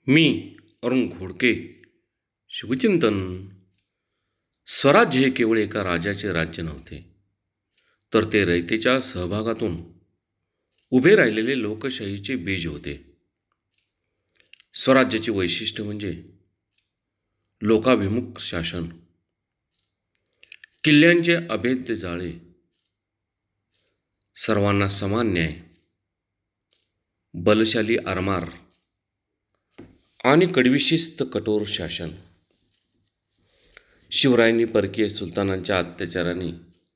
मी अरुण घोडके. शुभचिंतन. स्वराज्य हे केवळ एका राजाचे राज्य नव्हते, तर ते रयतेच्या सहभागातून उभे राहिलेले लोकशाहीचे बीज होते. स्वराज्याचे वैशिष्ट्य म्हणजे लोकाभिमुख शासन, किल्ल्यांचे अभेद्य जाळे, सर्वांना समान न्याय, बलशाली आरमार आणि कडवी शिस्त, कठोर शासन. शिवरायांनी परकीय सुलतानांच्या अत्याचारांनी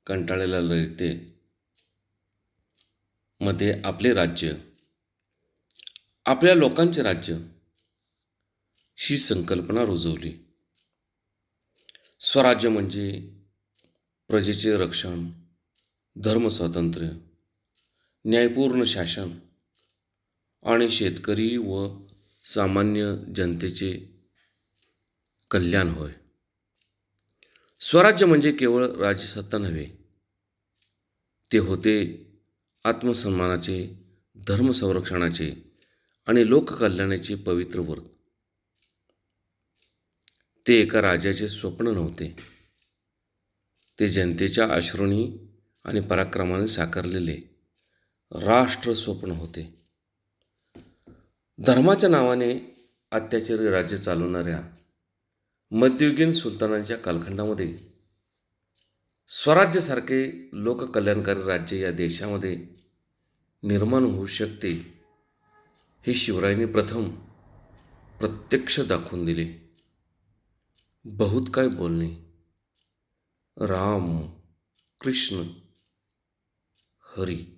कंटाळलेल्या रयते मध्ये आपले राज्य, आपल्या लोकांचे राज्य ही संकल्पना रुजवली. स्वराज्य म्हणजे प्रजेचे रक्षण, धर्मस्वातंत्र्य, न्यायपूर्ण शासन आणि शेतकरी व सामान्य जनतेचे कल्याण होय. स्वराज्य म्हणजे केवळ राजसत्ता नव्हे, ते होते आत्मसन्मानाचे, धर्मसंरक्षणाचे आणि लोककल्याणाचे पवित्र व्रत. ते एका राजाचे स्वप्न नव्हते, ते जनतेच्या अश्रूंनी आणि पराक्रमाने साकारलेले राष्ट्र स्वप्न होते. धर्माच्या नावाने अत्याचारी राज्य चालवणाऱ्या मध्ययुगीन सुलतानांच्या कालखंडामध्ये स्वराज्यासारखे लोककल्याणकारी राज्य या देशामध्ये निर्माण होऊ शकते, हे शिवरायांनी प्रथम प्रत्यक्ष दाखवून दिले. बहुत काय बोलणे. राम, कृष्ण, हरी.